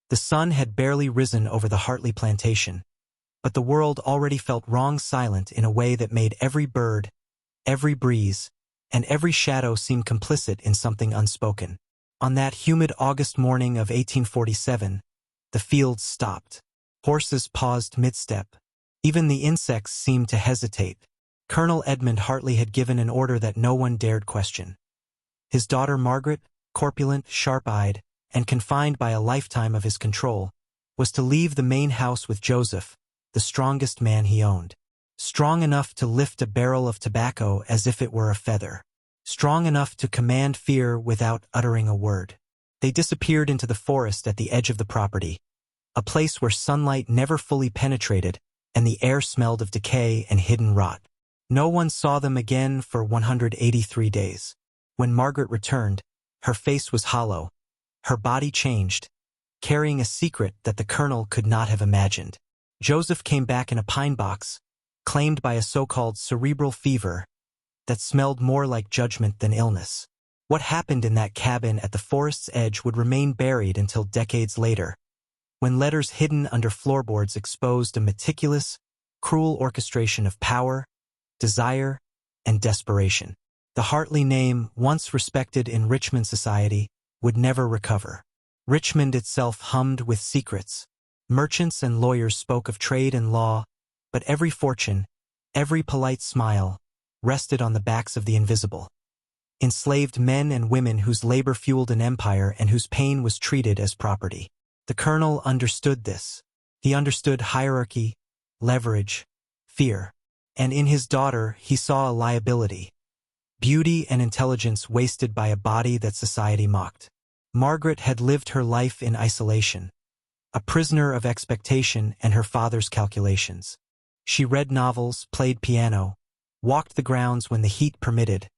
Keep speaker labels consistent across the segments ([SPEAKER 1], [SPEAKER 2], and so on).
[SPEAKER 1] The sun had barely risen over the Hartley plantation, but the world already felt wrong silent in a way that made every bird, every breeze, and every shadow seem complicit in something unspoken. On that humid August morning of 1847, the fields stopped. Horses paused mid-step. Even the insects seemed to hesitate. Colonel Edmund Hartley had given an order that no one dared question. His daughter Margaret, corpulent, sharp-eyed, and confined by a lifetime of his control, was to leave the main house with Joseph, the strongest man he owned. Strong enough to lift a barrel of tobacco as if it were a feather. Strong enough to command fear without uttering a word. They disappeared into the forest at the edge of the property, a place where sunlight never fully penetrated and the air smelled of decay and hidden rot. No one saw them again for 183 days. When Margaret returned, her face was hollow, her body changed, carrying a secret that the colonel could not have imagined. Joseph came back in a pine box, claimed by a so-called cerebral fever that smelled more like judgment than illness. What happened in that cabin at the forest's edge would remain buried until decades later, when letters hidden under floorboards exposed a meticulous, cruel orchestration of power, desire, and desperation. The Hartley name, once respected in Richmond society, would never recover. Richmond itself hummed with secrets. Merchants and lawyers spoke of trade and law, but every fortune, every polite smile, rested on the backs of the invisible. Enslaved men and women whose labor fueled an empire and whose pain was treated as property. The colonel understood this. He understood hierarchy, leverage, fear. And in his daughter he saw a liability. Beauty and intelligence wasted by a body that society mocked. Margaret had lived her life in isolation, a prisoner of expectation and her father's calculations. She read novels, played piano, walked the grounds when the heat permitted,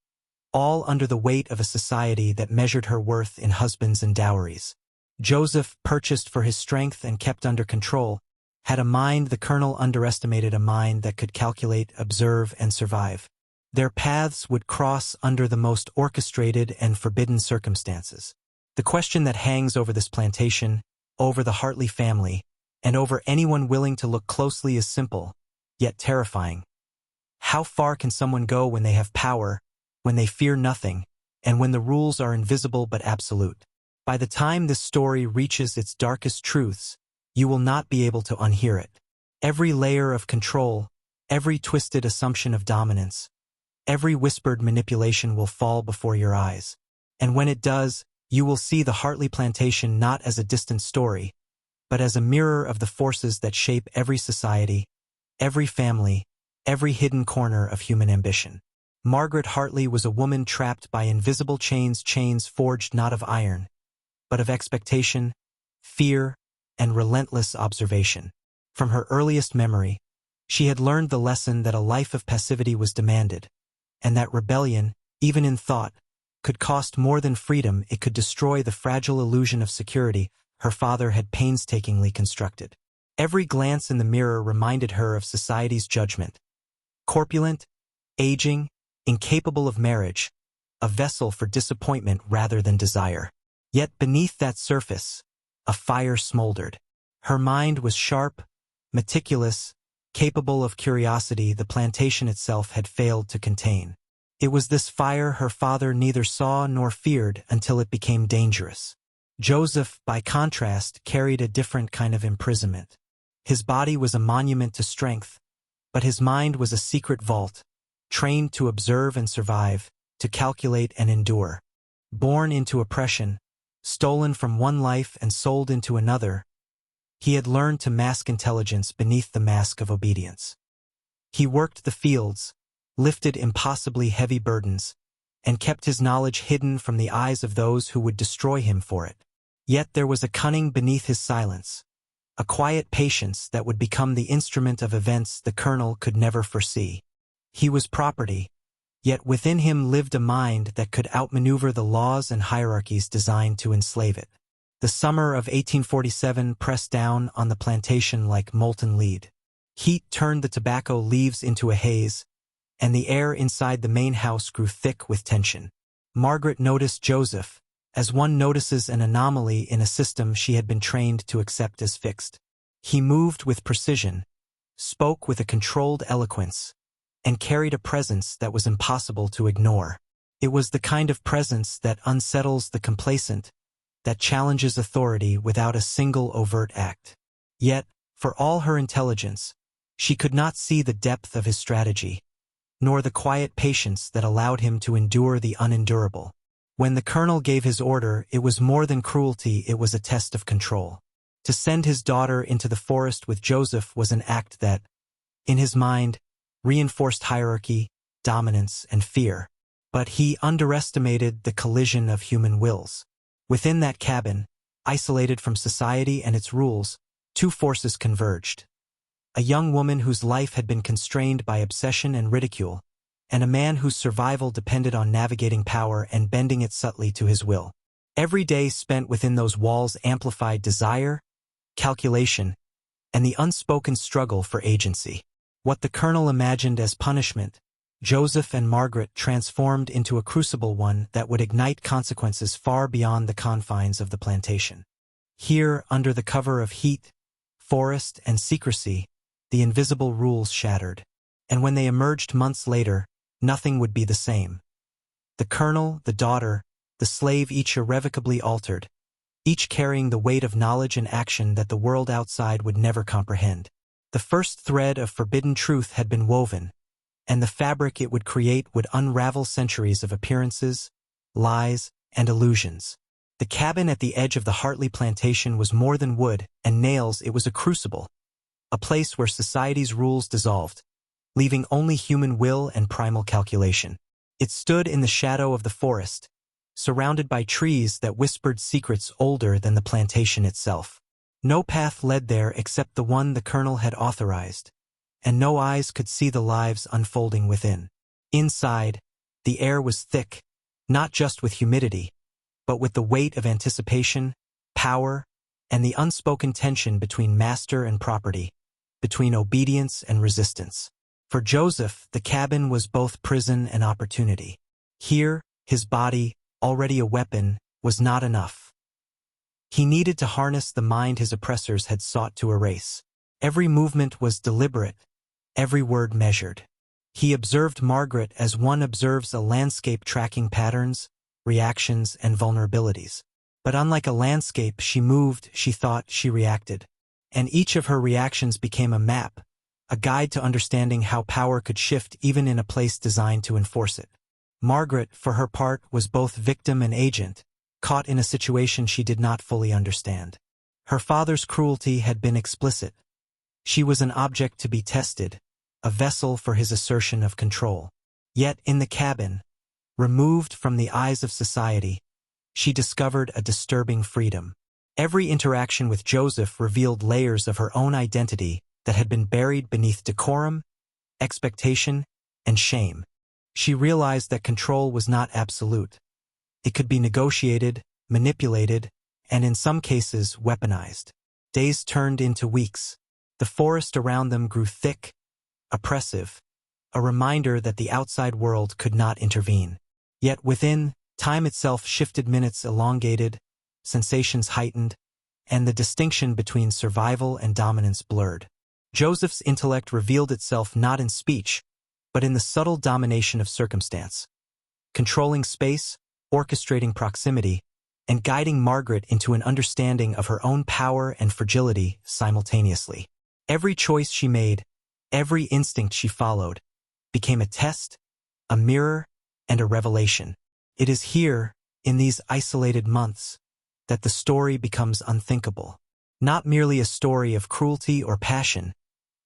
[SPEAKER 1] all under the weight of a society that measured her worth in husbands and dowries. Joseph, purchased for his strength and kept under control, had a mind the colonel underestimated, a mind that could calculate, observe, and survive. Their paths would cross under the most orchestrated and forbidden circumstances. The question that hangs over this plantation, over the Hartley family, and over anyone willing to look closely is simple, yet terrifying. How far can someone go when they have power, when they fear nothing, and when the rules are invisible but absolute? By the time this story reaches its darkest truths, you will not be able to unhear it. Every layer of control, every twisted assumption of dominance, every whispered manipulation will fall before your eyes. And when it does, you will see the Hartley plantation not as a distant story, but as a mirror of the forces that shape every society, every family, every hidden corner of human ambition. Margaret Hartley was a woman trapped by invisible chains, chains forged not of iron, but of expectation, fear, and relentless observation. From her earliest memory, she had learned the lesson that a life of passivity was demanded, and that rebellion, even in thought, could cost more than freedom. It could destroy the fragile illusion of security her father had painstakingly constructed. Every glance in the mirror reminded her of society's judgment. Corpulent, aging, incapable of marriage, a vessel for disappointment rather than desire. Yet beneath that surface, a fire smoldered. Her mind was sharp, meticulous, capable of curiosity the plantation itself had failed to contain. It was this fire her father neither saw nor feared until it became dangerous. Joseph, by contrast, carried a different kind of imprisonment. His body was a monument to strength, but his mind was a secret vault, trained to observe and survive, to calculate and endure. Born into oppression, stolen from one life and sold into another, he had learned to mask intelligence beneath the mask of obedience. He worked the fields, lifted impossibly heavy burdens, and kept his knowledge hidden from the eyes of those who would destroy him for it. Yet there was a cunning beneath his silence, a quiet patience that would become the instrument of events the colonel could never foresee. He was property, yet within him lived a mind that could outmaneuver the laws and hierarchies designed to enslave it. The summer of 1847 pressed down on the plantation like molten lead. Heat turned the tobacco leaves into a haze, and the air inside the main house grew thick with tension. Margaret noticed Joseph, as one notices an anomaly in a system she had been trained to accept as fixed. He moved with precision, spoke with a controlled eloquence, and carried a presence that was impossible to ignore. It was the kind of presence that unsettles the complacent, that challenges authority without a single overt act. Yet, for all her intelligence, she could not see the depth of his strategy, nor the quiet patience that allowed him to endure the unendurable. When the colonel gave his order, it was more than cruelty, it was a test of control. To send his daughter into the forest with Joseph was an act that, in his mind, reinforced hierarchy, dominance, and fear. But he underestimated the collision of human wills. Within that cabin, isolated from society and its rules, two forces converged. A young woman whose life had been constrained by obsession and ridicule, and a man whose survival depended on navigating power and bending it subtly to his will. Every day spent within those walls amplified desire, calculation, and the unspoken struggle for agency. What the colonel imagined as punishment, Joseph and Margaret transformed into a crucible, one that would ignite consequences far beyond the confines of the plantation. Here, under the cover of heat, forest, and secrecy, the invisible rules shattered. And when they emerged months later, nothing would be the same. The colonel, the daughter, the slave, each irrevocably altered, each carrying the weight of knowledge and action that the world outside would never comprehend. The first thread of forbidden truth had been woven, and the fabric it would create would unravel centuries of appearances, lies, and illusions. The cabin at the edge of the Hartley plantation was more than wood and nails, it was a crucible, a place where society's rules dissolved, leaving only human will and primal calculation. It stood in the shadow of the forest, surrounded by trees that whispered secrets older than the plantation itself. No path led there except the one the colonel had authorized, and no eyes could see the lives unfolding within. Inside, the air was thick, not just with humidity, but with the weight of anticipation, power, and the unspoken tension between master and property, between obedience and resistance. For Joseph, the cabin was both prison and opportunity. Here, his body, already a weapon, was not enough. He needed to harness the mind his oppressors had sought to erase. Every movement was deliberate, every word measured. He observed Margaret as one observes a landscape, tracking patterns, reactions, and vulnerabilities. But unlike a landscape, she moved, she thought, she reacted. And each of her reactions became a map, a guide to understanding how power could shift even in a place designed to enforce it. Margaret, for her part, was both victim and agent, caught in a situation she did not fully understand. Her father's cruelty had been explicit. She was an object to be tested, a vessel for his assertion of control. Yet in the cabin, removed from the eyes of society, she discovered a disturbing freedom. Every interaction with Joseph revealed layers of her own identity that had been buried beneath decorum, expectation, and shame. She realized that control was not absolute. It could be negotiated, manipulated, and in some cases weaponized. Days turned into weeks. The forest around them grew thick, oppressive, a reminder that the outside world could not intervene. Yet within, time itself shifted, minutes elongated, sensations heightened, and the distinction between survival and dominance blurred. Joseph's intellect revealed itself not in speech, but in the subtle domination of circumstance, controlling space, orchestrating proximity, and guiding Margaret into an understanding of her own power and fragility simultaneously. Every choice she made, every instinct she followed, became a test, a mirror, and a revelation. It is here, in these isolated months, that the story becomes unthinkable. Not merely a story of cruelty or passion,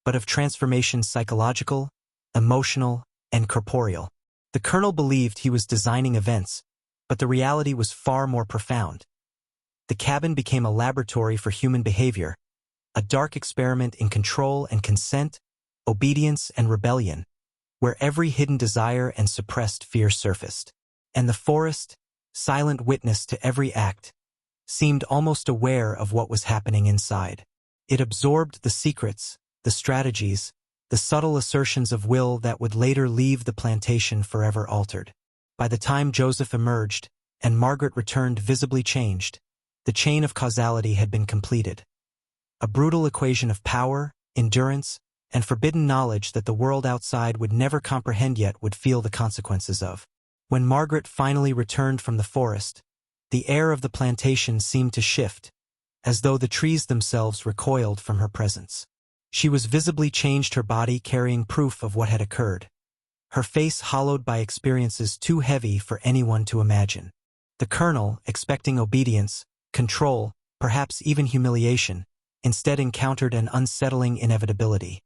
[SPEAKER 1] but of transformation, psychological, emotional, and corporeal. The colonel believed he was designing events, but the reality was far more profound. The cabin became a laboratory for human behavior, a dark experiment in control and consent, obedience and rebellion, where every hidden desire and suppressed fear surfaced. And the forest, silent witness to every act, seemed almost aware of what was happening inside. It absorbed the secrets, the strategies, the subtle assertions of will that would later leave the plantation forever altered. By the time Joseph emerged, and Margaret returned visibly changed. The chain of causality had been completed. A brutal equation of power, endurance, and forbidden knowledge that the world outside would never comprehend yet would feel the consequences of. When Margaret finally returned from the forest, the air of the plantation seemed to shift, as though the trees themselves recoiled from her presence. She was visibly changed, her body carrying proof of what had occurred, her face hollowed by experiences too heavy for anyone to imagine. The colonel, expecting obedience, control, perhaps even humiliation, instead encountered an unsettling inevitability.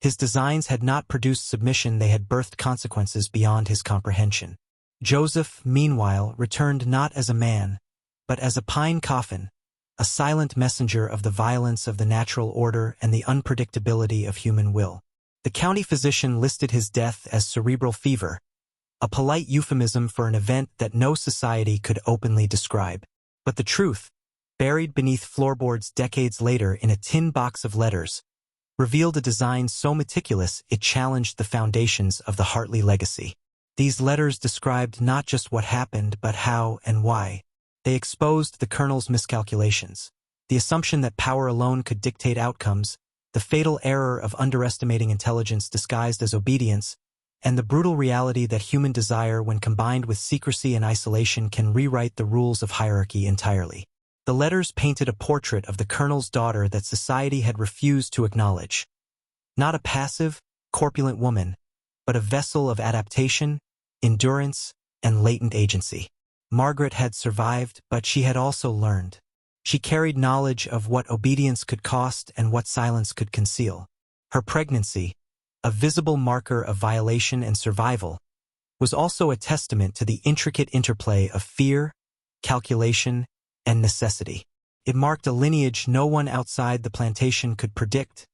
[SPEAKER 1] His designs had not produced submission, they had birthed consequences beyond his comprehension. Joseph, meanwhile, returned not as a man, but as a pine coffin, a silent messenger of the violence of the natural order and the unpredictability of human will. The county physician listed his death as cerebral fever, a polite euphemism for an event that no society could openly describe. But the truth, buried beneath floorboards decades later in a tin box of letters, revealed a design so meticulous it challenged the foundations of the Hartley legacy. These letters described not just what happened but how and why. They exposed the colonel's miscalculations, the assumption that power alone could dictate outcomes, the fatal error of underestimating intelligence disguised as obedience, and the brutal reality that human desire, when combined with secrecy and isolation, can rewrite the rules of hierarchy entirely. The letters painted a portrait of the colonel's daughter that society had refused to acknowledge. Not a passive, corpulent woman, but a vessel of adaptation, endurance, and latent agency. Margaret had survived, but she had also learned. She carried knowledge of what obedience could cost and what silence could conceal. Her pregnancy, a visible marker of violation and survival, was also a testament to the intricate interplay of fear, calculation, and necessity. It marked a lineage no one outside the plantation could predict,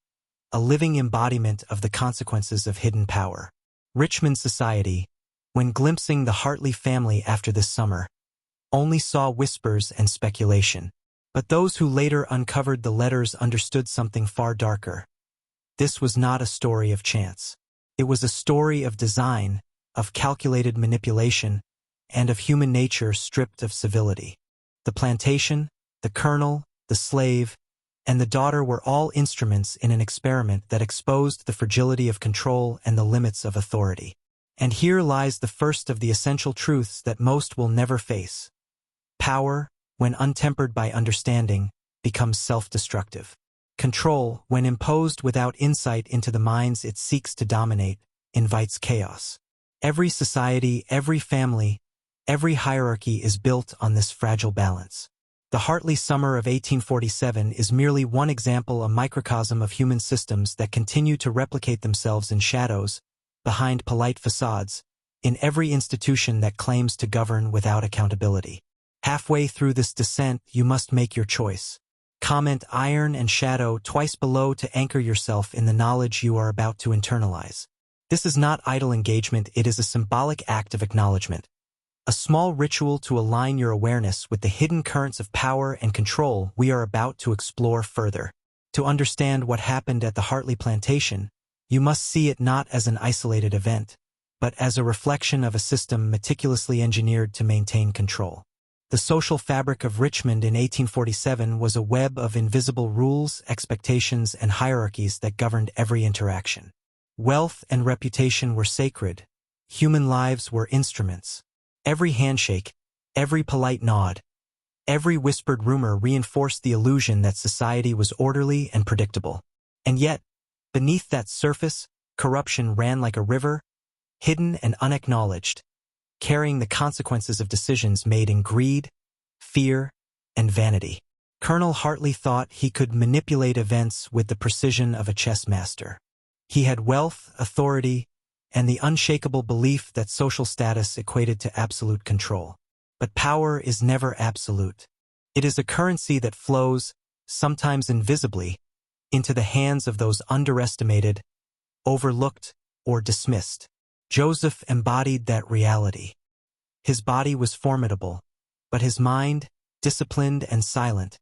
[SPEAKER 1] a living embodiment of the consequences of hidden power. Richmond society, when glimpsing the Hartley family after this summer, only saw whispers and speculation. But those who later uncovered the letters understood something far darker. This was not a story of chance. It was a story of design, of calculated manipulation, and of human nature stripped of civility. The plantation, the colonel, the slave, and the daughter were all instruments in an experiment that exposed the fragility of control and the limits of authority. And here lies the first of the essential truths that most will never face. Power, when untempered by understanding, becomes self-destructive. Control, when imposed without insight into the minds it seeks to dominate, invites chaos. Every society, every family, every hierarchy is built on this fragile balance. The Hartley Summer of 1847 is merely one example, a microcosm of human systems that continue to replicate themselves in shadows, behind polite facades, in every institution that claims to govern without accountability. Halfway through this descent, you must make your choice. Comment iron and shadow twice below to anchor yourself in the knowledge you are about to internalize. This is not idle engagement, it is a symbolic act of acknowledgement. A small ritual to align your awareness with the hidden currents of power and control we are about to explore further. To understand what happened at the Hartley Plantation, you must see it not as an isolated event, but as a reflection of a system meticulously engineered to maintain control. The social fabric of Richmond in 1847 was a web of invisible rules, expectations, and hierarchies that governed every interaction. Wealth and reputation were sacred. Human lives were instruments. Every handshake, every polite nod, every whispered rumor reinforced the illusion that society was orderly and predictable. And yet, beneath that surface, corruption ran like a river, hidden and unacknowledged, carrying the consequences of decisions made in greed, fear, and vanity. Colonel Hartley thought he could manipulate events with the precision of a chess master. He had wealth, authority, and the unshakable belief that social status equated to absolute control. But power is never absolute. It is a currency that flows, sometimes invisibly, into the hands of those underestimated, overlooked, or dismissed. Joseph embodied that reality. His body was formidable, but his mind, disciplined and silent,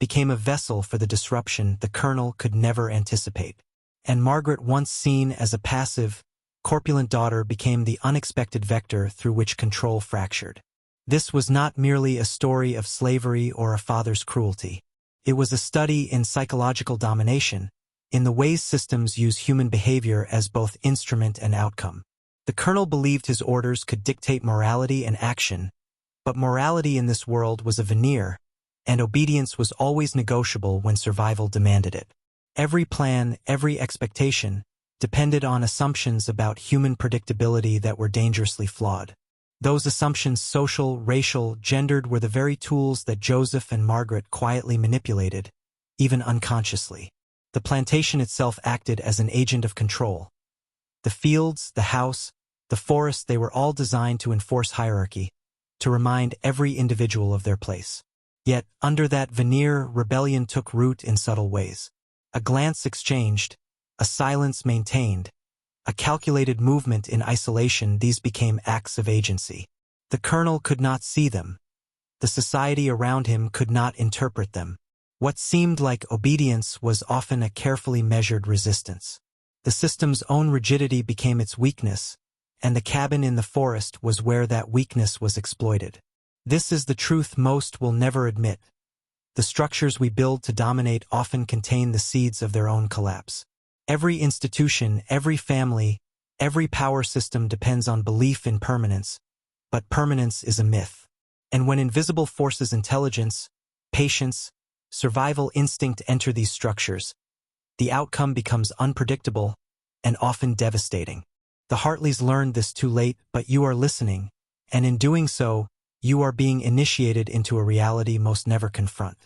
[SPEAKER 1] became a vessel for the disruption the colonel could never anticipate. And Margaret, once seen as a passive, corpulent daughter, became the unexpected vector through which control fractured. This was not merely a story of slavery or a father's cruelty. It was a study in psychological domination, in the ways systems use human behavior as both instrument and outcome. The colonel believed his orders could dictate morality and action, but morality in this world was a veneer, and obedience was always negotiable when survival demanded it. Every plan, every expectation, depended on assumptions about human predictability that were dangerously flawed. Those assumptions, social, racial, gendered, were the very tools that Joseph and Margaret quietly manipulated, even unconsciously. The plantation itself acted as an agent of control. The fields, the house, the forest, they were all designed to enforce hierarchy, to remind every individual of their place. Yet, under that veneer, rebellion took root in subtle ways. A glance exchanged, a silence maintained, a calculated movement in isolation, these became acts of agency. The colonel could not see them. The society around him could not interpret them. What seemed like obedience was often a carefully measured resistance. The system's own rigidity became its weakness, and the cabin in the forest was where that weakness was exploited. This is the truth most will never admit. The structures we build to dominate often contain the seeds of their own collapse. Every institution, every family, every power system depends on belief in permanence, but permanence is a myth. And when invisible forces, intelligence, patience, survival instinct enter these structures, the outcome becomes unpredictable and often devastating. The Hartleys learned this too late, but you are listening, and in doing so, you are being initiated into a reality most never confront.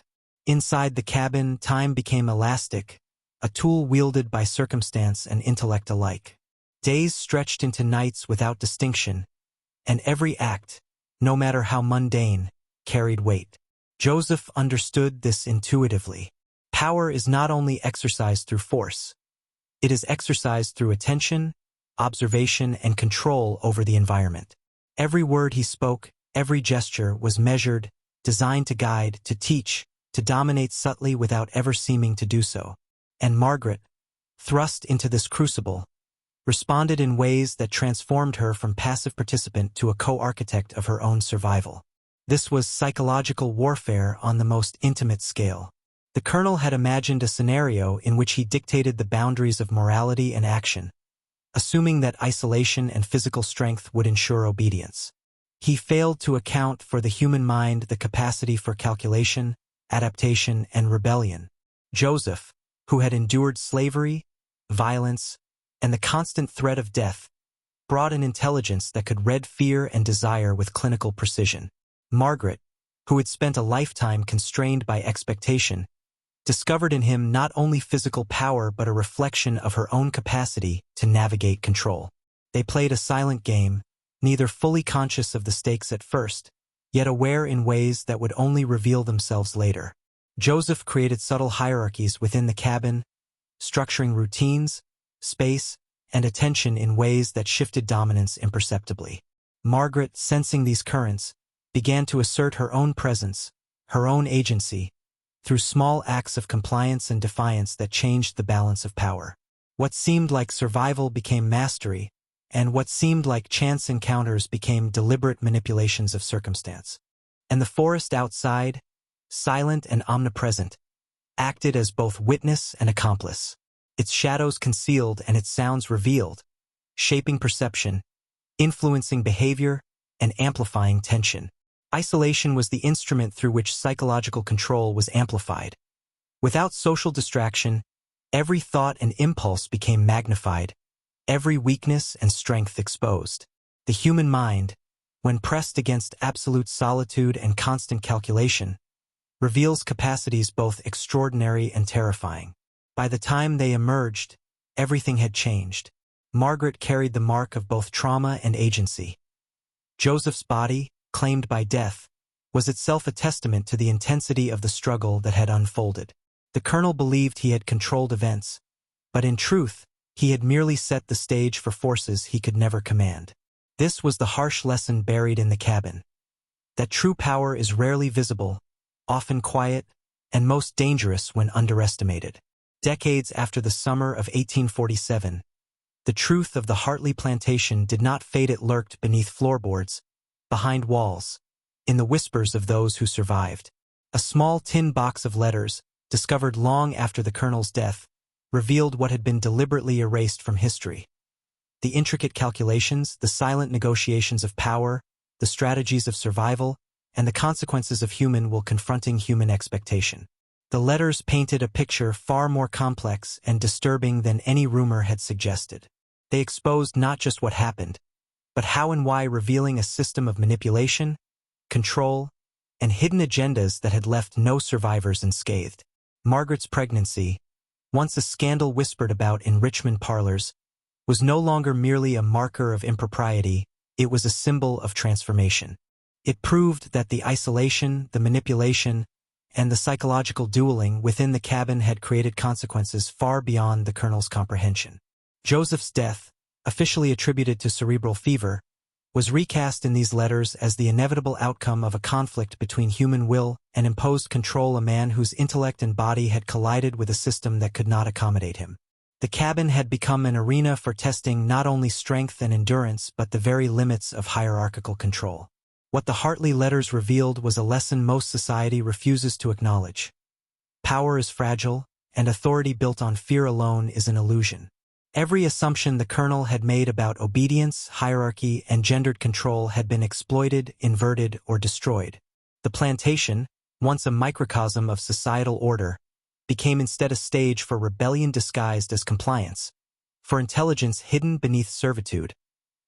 [SPEAKER 1] Inside the cabin, time became elastic, a tool wielded by circumstance and intellect alike. Days stretched into nights without distinction, and every act, no matter how mundane, carried weight. Joseph understood this intuitively. Power is not only exercised through force. It is exercised through attention, observation, and control over the environment. Every word he spoke, every gesture was measured, designed to guide, to teach, to dominate subtly without ever seeming to do so. And Margaret, thrust into this crucible, responded in ways that transformed her from passive participant to a co-architect of her own survival. This was psychological warfare on the most intimate scale. The colonel had imagined a scenario in which he dictated the boundaries of morality and action, assuming that isolation and physical strength would ensure obedience. He failed to account for the human mind, the capacity for calculation, adaptation, and rebellion. Joseph, who had endured slavery, violence, and the constant threat of death, brought an intelligence that could read fear and desire with clinical precision. Margaret, who had spent a lifetime constrained by expectation, discovered in him not only physical power but a reflection of her own capacity to navigate control. They played a silent game, neither fully conscious of the stakes at first, yet aware in ways that would only reveal themselves later. Joseph created subtle hierarchies within the cabin, structuring routines, space, and attention in ways that shifted dominance imperceptibly. Margaret, sensing these currents, began to assert her own presence, her own agency, through small acts of compliance and defiance that changed the balance of power. What seemed like survival became mastery, and what seemed like chance encounters became deliberate manipulations of circumstance. And the forest outside, silent and omnipresent, acted as both witness and accomplice. Its shadows concealed and its sounds revealed, shaping perception, influencing behavior, and amplifying tension. Isolation was the instrument through which psychological control was amplified. Without social distraction, every thought and impulse became magnified, every weakness and strength exposed. The human mind, when pressed against absolute solitude and constant calculation, reveals capacities both extraordinary and terrifying. By the time they emerged, everything had changed. Margaret carried the mark of both trauma and agency. Joseph's body, claimed by death, was itself a testament to the intensity of the struggle that had unfolded. The colonel believed he had controlled events, but in truth, he had merely set the stage for forces he could never command. This was the harsh lesson buried in the cabin. That true power is rarely visible, often quiet, and most dangerous when underestimated. Decades after the summer of 1847, the truth of the Hartley plantation did not fade. It lurked beneath floorboards, behind walls, in the whispers of those who survived. A small tin box of letters, discovered long after the colonel's death, revealed what had been deliberately erased from history. The intricate calculations, the silent negotiations of power, the strategies of survival, and the consequences of human will confronting human expectation. The letters painted a picture far more complex and disturbing than any rumor had suggested. They exposed not just what happened, but how and why, revealing a system of manipulation, control, and hidden agendas that had left no survivors unscathed. Margaret's pregnancy, once a scandal whispered about in Richmond parlors, was no longer merely a marker of impropriety, it was a symbol of transformation. It proved that the isolation, the manipulation, and the psychological dueling within the cabin had created consequences far beyond the colonel's comprehension. Joseph's death, officially attributed to cerebral fever, was recast in these letters as the inevitable outcome of a conflict between human will and imposed control, a man whose intellect and body had collided with a system that could not accommodate him. The cabin had become an arena for testing not only strength and endurance but the very limits of hierarchical control. What the Hartley letters revealed was a lesson most society refuses to acknowledge. Power is fragile, and authority built on fear alone is an illusion. Every assumption the colonel had made about obedience, hierarchy, and gendered control had been exploited, inverted, or destroyed. The plantation, once a microcosm of societal order, became instead a stage for rebellion disguised as compliance, for intelligence hidden beneath servitude,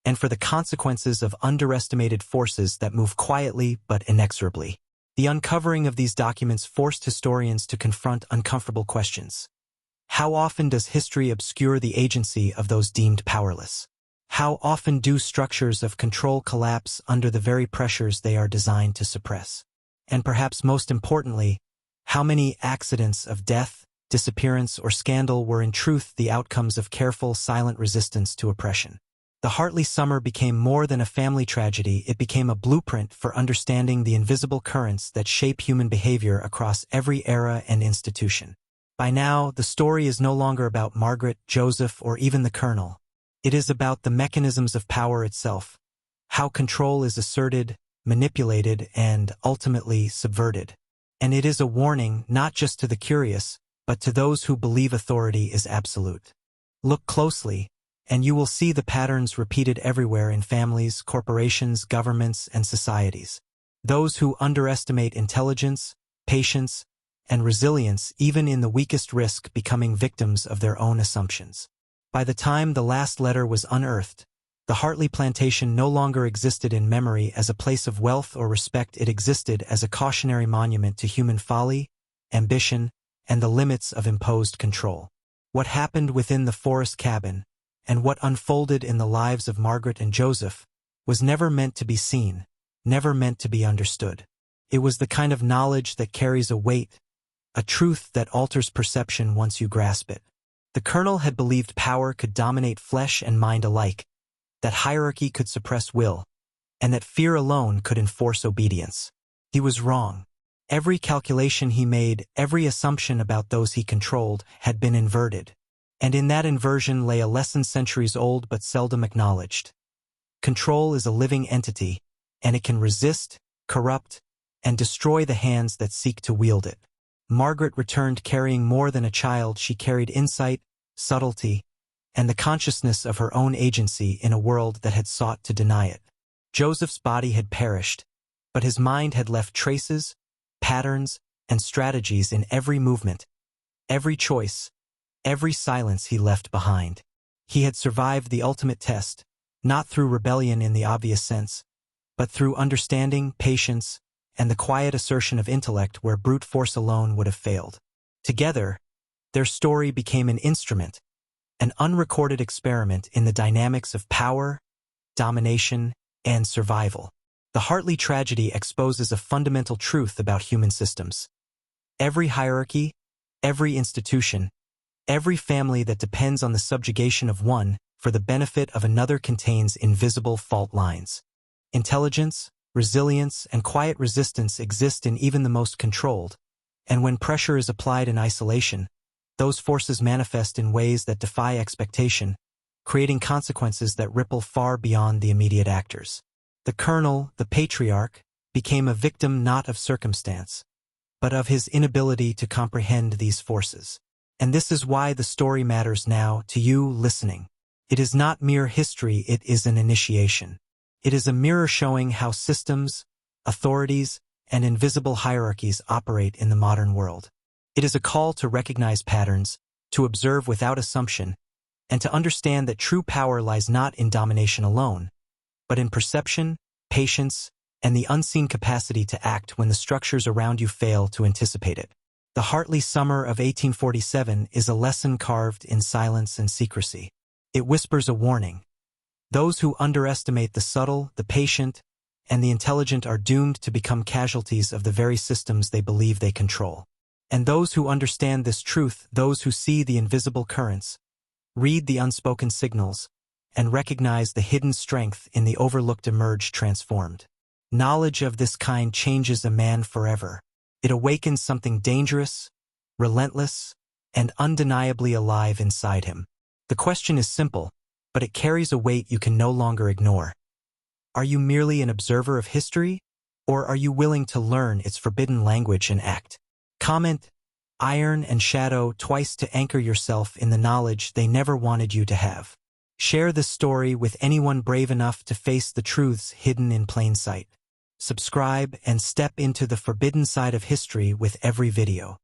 [SPEAKER 1] and for the consequences of underestimated forces that move quietly but inexorably. The uncovering of these documents forced historians to confront uncomfortable questions. How often does history obscure the agency of those deemed powerless? How often do structures of control collapse under the very pressures they are designed to suppress? And perhaps most importantly, how many accidents of death, disappearance, or scandal were in truth the outcomes of careful, silent resistance to oppression? The Hartley summer became more than a family tragedy, it became a blueprint for understanding the invisible currents that shape human behavior across every era and institution. By now, the story is no longer about Margaret, Joseph, or even the colonel. It is about the mechanisms of power itself, how control is asserted, manipulated, and ultimately subverted. And it is a warning not just to the curious, but to those who believe authority is absolute. Look closely, and you will see the patterns repeated everywhere in families, corporations, governments, and societies. Those who underestimate intelligence, patience, and resilience even in the weakest risk becoming victims of their own assumptions. By the time the last letter was unearthed, the Hartley plantation no longer existed in memory as a place of wealth or respect, it existed as a cautionary monument to human folly, ambition, and the limits of imposed control. What happened within the forest cabin, and what unfolded in the lives of Margaret and Joseph, was never meant to be seen, never meant to be understood. It was the kind of knowledge that carries a weight, a truth that alters perception once you grasp it. The colonel had believed power could dominate flesh and mind alike, that hierarchy could suppress will, and that fear alone could enforce obedience. He was wrong. Every calculation he made, every assumption about those he controlled, had been inverted. And in that inversion lay a lesson centuries old but seldom acknowledged. Control is a living entity, and it can resist, corrupt, and destroy the hands that seek to wield it. Margaret returned carrying more than a child. She carried insight, subtlety, and the consciousness of her own agency in a world that had sought to deny it. Joseph's body had perished, but his mind had left traces, patterns, and strategies in every movement, every choice, every silence he left behind. He had survived the ultimate test, not through rebellion in the obvious sense, but through understanding, patience, and the quiet assertion of intellect where brute force alone would have failed. Together, their story became an instrument, an unrecorded experiment in the dynamics of power, domination, and survival. The Hartley tragedy exposes a fundamental truth about human systems. Every hierarchy, every institution, every family that depends on the subjugation of one for the benefit of another contains invisible fault lines. Intelligence, resilience, and quiet resistance exist in even the most controlled, and when pressure is applied in isolation, those forces manifest in ways that defy expectation, creating consequences that ripple far beyond the immediate actors. The colonel, the patriarch, became a victim not of circumstance, but of his inability to comprehend these forces. And this is why the story matters now to you listening. It is not mere history, it is an initiation. It is a mirror showing how systems, authorities, and invisible hierarchies operate in the modern world. It is a call to recognize patterns, to observe without assumption, and to understand that true power lies not in domination alone, but in perception, patience, and the unseen capacity to act when the structures around you fail to anticipate it. The Hartley summer of 1847 is a lesson carved in silence and secrecy. It whispers a warning. Those who underestimate the subtle, the patient, and the intelligent are doomed to become casualties of the very systems they believe they control. And those who understand this truth, those who see the invisible currents, read the unspoken signals, and recognize the hidden strength in the overlooked emerge transformed. Knowledge of this kind changes a man forever. It awakens something dangerous, relentless, and undeniably alive inside him. The question is simple, but it carries a weight you can no longer ignore. Are you merely an observer of history, or are you willing to learn its forbidden language and act? Comment, iron and shadow twice to anchor yourself in the knowledge they never wanted you to have. Share this story with anyone brave enough to face the truths hidden in plain sight. Subscribe and step into the forbidden side of history with every video.